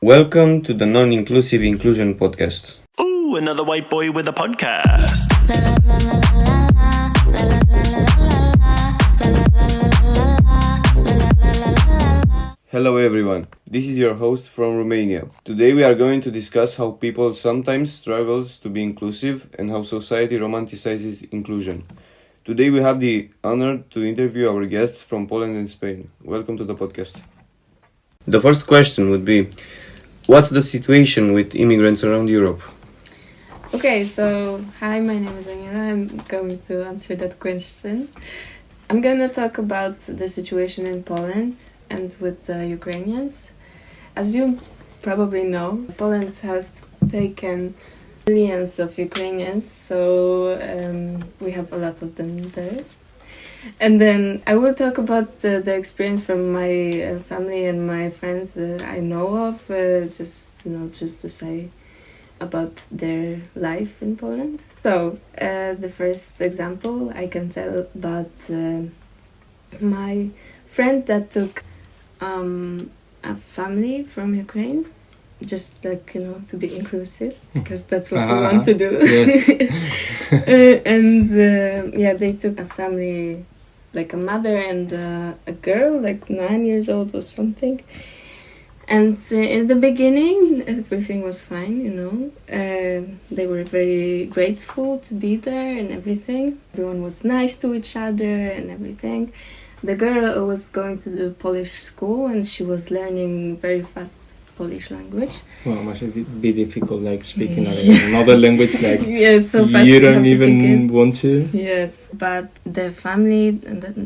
Welcome to the Non-Inclusive Inclusion Podcast. Ooh, another white boy with a podcast. Hello everyone, this is your host from Romania. Today we are going to discuss how people sometimes struggles to be inclusive and how society romanticizes inclusion. Today we have the honor to interview our guests from Poland and Spain. Welcome to the podcast. The first question would be, what's the situation with immigrants around Europe? Okay, so hi, my name is Daniela. I'm going to answer that question. I'm gonna talk about the situation in Poland and with the Ukrainians. As you probably know, Poland has taken millions of Ukrainians, so we have a lot of them there. And then I will talk about the experience from my family and my friends that I know of, just to say about their life in Poland. So the first example I can tell about my friend that took a family from Ukraine, just to be inclusive, because that's what we want to do. Yes. And they took a family, like a mother and a girl, like 9 years old or something. And in the beginning, everything was fine, they were very grateful to be there and everything. Everyone was nice to each other and everything. The girl was going to the Polish school and she was learning very fast Polish language. Well, must be difficult, like speaking another language, like yes, so fast you don't even want to. Yes, but the family,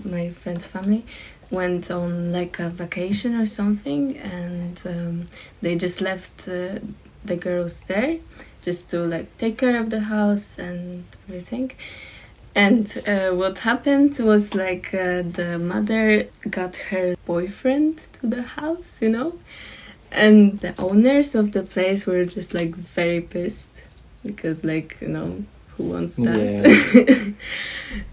my friend's family, went on like a vacation or something, and they just left the girls there just to like take care of the house and everything. And what happened was like the mother got her boyfriend to the house, and the owners of the place were just like very pissed because who wants that? Yeah.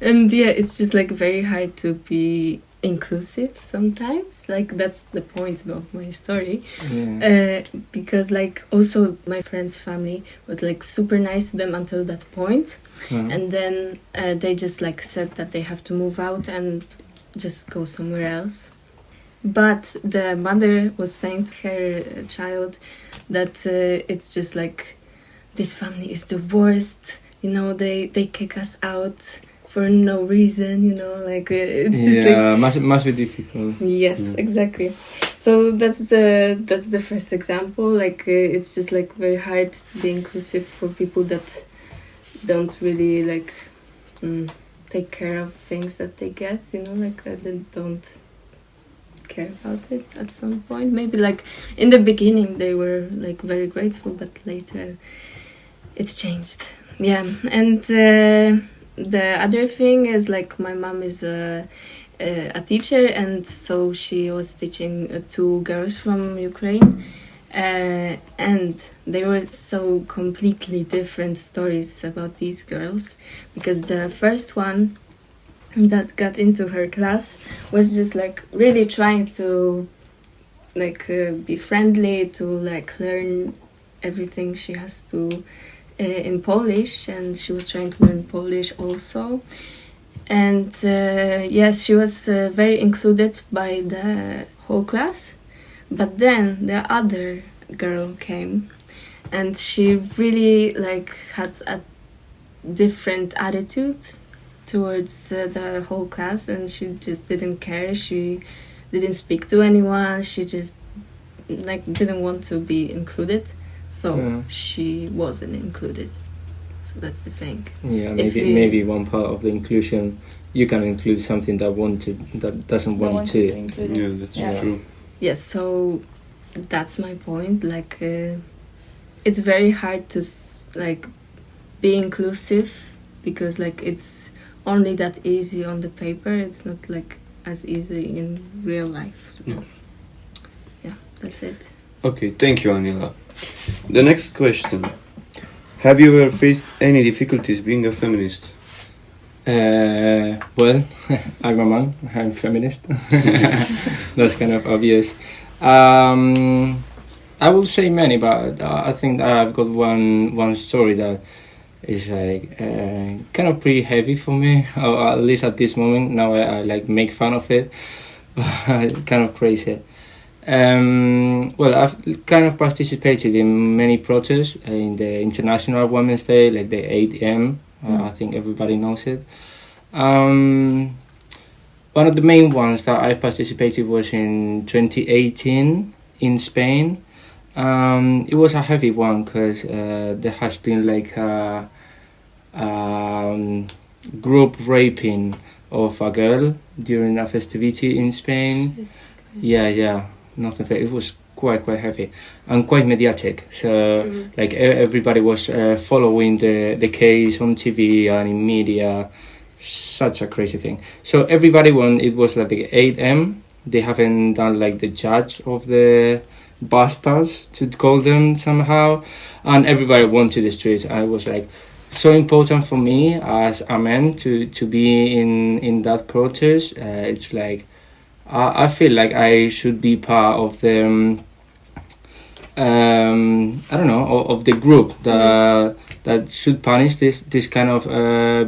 And it's just like very hard to be inclusive sometimes. Like that's the point of my story. Yeah. Because like also my friend's family was like super nice to them until that point. And then they just like said that they have to move out and just go somewhere else. But the mother was saying to her child that it's just like, this family is the worst, they kick us out for no reason, it's just must be difficult. Yes, exactly. So that's the first example. Like it's just like very hard to be inclusive for people that don't really take care of things that they get, they don't care about it at some point. Maybe like in the beginning they were like very grateful, but later it's changed. Yeah. And the other thing is like my mom is a teacher, and so she was teaching two girls from Ukraine, and they were so completely different stories about these girls, because the first one that got into her class was just like really trying to be friendly, to like learn everything she has to in Polish, and she was trying to learn Polish also. And yes, she was very included by the whole class. But then the other girl came, and she really had a different attitude towards the whole class, and she just didn't care. She didn't speak to anyone. She just didn't want to be included, so she wasn't included. So that's the thing. Yeah, maybe one part of the inclusion, you can include something that doesn't want to. Yeah, that's true. Yes, so that's my point. It's very hard to be inclusive, because it's only that easy on the paper. It's not as easy in real life. So, yeah, that's it. Okay, thank you, Anila. The next question. Have you ever faced any difficulties being a feminist? Well, I'm a man, I'm feminist. That's kind of obvious. I will say many, but I think I've got one story that is like kind of pretty heavy for me, or at least at this moment. Now I like make fun of it, kind of crazy. Well, I've kind of participated in many protests in the International Women's Day, like the 8 a.m. I think everybody knows it. One of the main ones that I participated was in 2018 in Spain. It was a heavy one because there has been like a group raping of a girl during a festivity in Spain. Yeah, nothing. It was quite heavy and quite mediatic. So like everybody was following the case on TV and in media. Such a crazy thing. So everybody it was like the 8M. They haven't done like the judge of the bastards to call them somehow, and everybody went to the streets. I was like so important for me as a man to be in that protest. It's like I feel like I should be part of the I don't know, of the group that should punish this kind of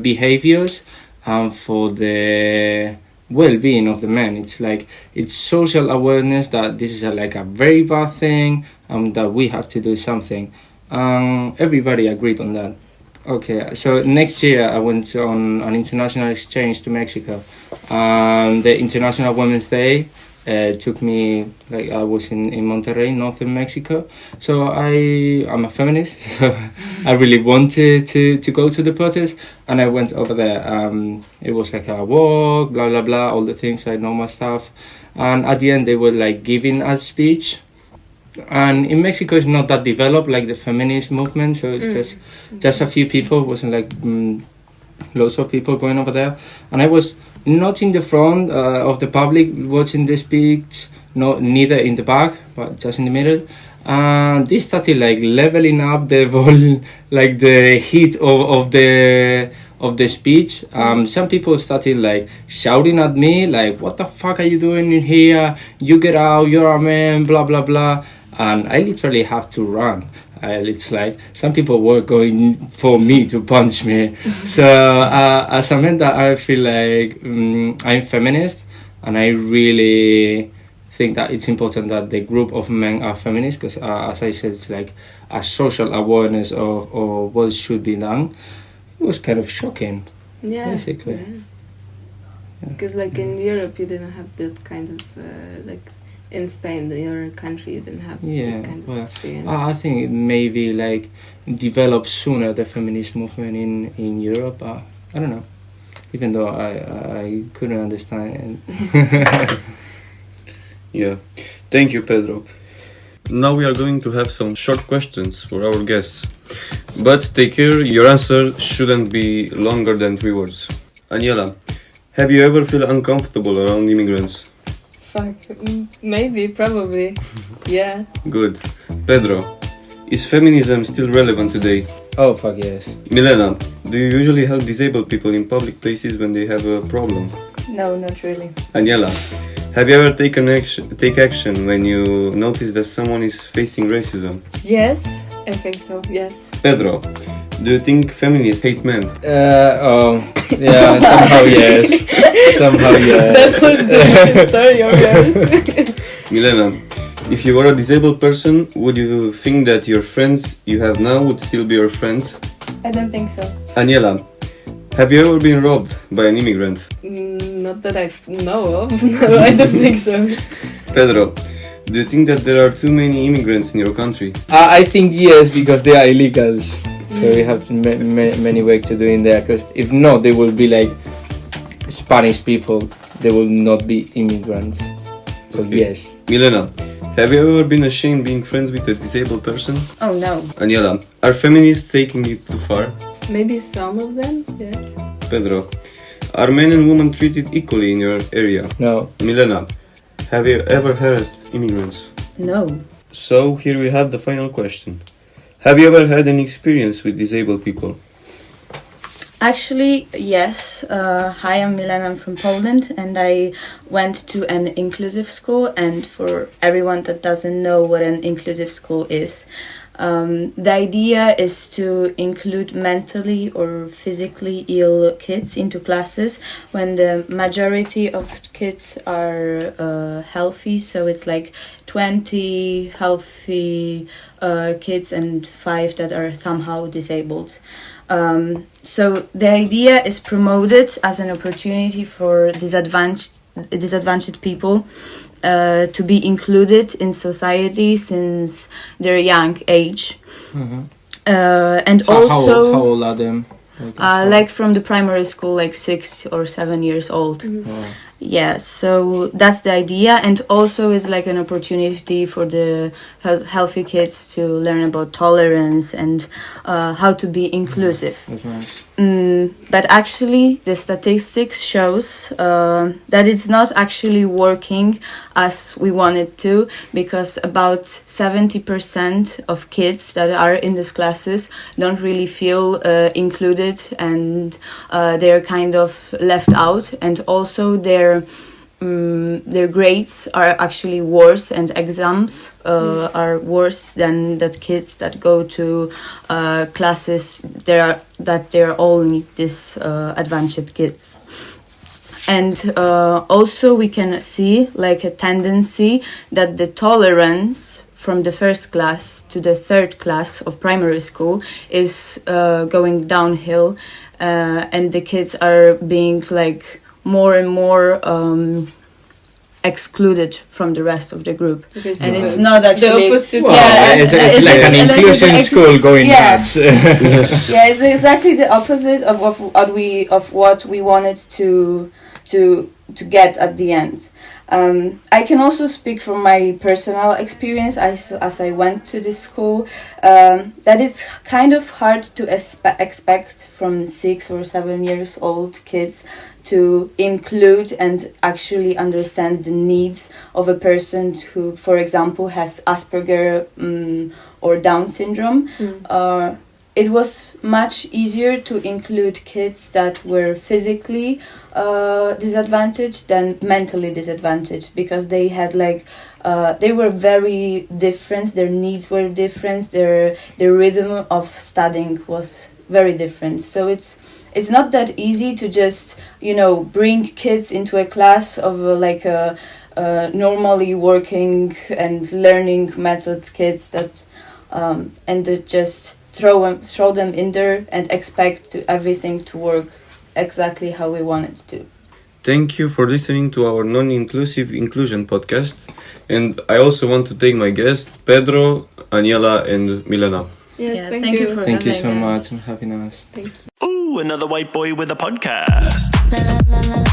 behaviors for the well-being of the men. It's like it's social awareness that this is like a very bad thing and that we have to do something. Everybody agreed on that. Okay, so next year I went on an international exchange to Mexico. The International Women's Day took me, like I was in Monterrey, northern Mexico. So I'm a feminist, so I really wanted to go to the protest, and I went over there. It was like a walk, blah blah blah, all the things, I know my stuff. And at the end they were like giving a speech. And in Mexico it's not that developed like the feminist movement, so just a few people, wasn't like lots of people going over there. And I was not in the front of the public watching the speech, neither in the back, but just in the middle. And they started like leveling up the volume, like the heat of the speech. Some people started like shouting at me, like, "What the fuck are you doing in here? You get out, you're a man, blah blah blah." And I literally have to run. It's like some people were going for me to punch me. So as a man, that I feel like I'm feminist, and I really think that it's important that the group of men are feminists, because as I said, it's like a social awareness of what should be done. It was kind of shocking, basically. Because like in Europe, you didn't have that kind of like in Spain, your country, you didn't have this kind of experience. I think it maybe like developed sooner, the feminist movement in Europe. I don't know, even though I couldn't understand. Yeah, thank you, Pedro. Now we are going to have some short questions for our guests, but take care, your answer shouldn't be longer than 3 words. Aniela, have you ever felt uncomfortable around immigrants? Fuck, maybe, probably, yeah. Good. Pedro, is feminism still relevant today? Oh, fuck yes. Milena, do you usually help disabled people in public places when they have a problem? No, not really. Aniela, have you ever take action when you notice that someone is facing racism? Yes, I think so, yes. Pedro, do you think feminists hate men? Yeah, somehow yes. Somehow yes. That was the story of yours. Milena, if you were a disabled person, would you think that your friends you have now would still be your friends? I don't think so. Aniela, have you ever been robbed by an immigrant? Not that I know of. No, I don't think so. Pedro, do you think that there are too many immigrants in your country? I think yes, because they are illegals. So we have many work to do in there. Because if not, they will be like Spanish people. They will not be immigrants. So okay. Yes. Milena, have you ever been ashamed being friends with a disabled person? Oh no. Aniela, are feminists taking it too far? Maybe some of them, yes. Pedro, are men and women treated equally in your area? No. Milena, have you ever harassed immigrants? No. So here we have the final question. Have you ever had any experience with disabled people? Actually, yes. Hi, I'm Milena. I'm from Poland, and I went to an inclusive school. And for everyone that doesn't know what an inclusive school is, the idea is to include mentally or physically ill kids into classes when the majority of kids are healthy. So it's like 20 healthy kids and 5 that are somehow disabled. So the idea is promoted as an opportunity for disadvantaged people to be included in society since their young age. Mm-hmm. And How old are them? Like from the primary school, like 6 or 7 years old. Oh. Yeah, so that's the idea, and also is like an opportunity for the healthy kids to learn about tolerance and how to be inclusive. That's nice. But actually, the statistics shows that it's not actually working as we want it to, because about 70% of kids that are in these classes don't really feel included, and they're kind of left out, and also their grades are actually worse, and exams are worse than that kids that go to classes they're only disadvantaged kids. And also we can see like a tendency that the tolerance from the first class to the third class of primary school is going downhill, and the kids are being like more and more excluded from the rest of the group. And it's not actually the opposite. Well, it's like an inclusion school going nuts. Yeah, it's exactly the opposite of what we wanted to get at the end. I can also speak from my personal experience as I went to this school, that it's kind of hard to expect from 6 or 7 years old kids to include and actually understand the needs of a person who, for example, has Asperger or Down syndrome. It was much easier to include kids that were physically disadvantaged than mentally disadvantaged, because they had like they were very different. Their needs were different. Their rhythm of studying was very different. So it's not that easy to just bring kids into a class of normally working and learning methods kids that and to just throw them in there and expect everything to work exactly how we want it to. Thank you for listening to our non-inclusive inclusion podcast. And I also want to thank my guests, Pedro, Aniela, and Milena. Yes, Yeah, thank you. Thank you so having much us. for having us. Thank you. Ooh, another white boy with a podcast. La la la la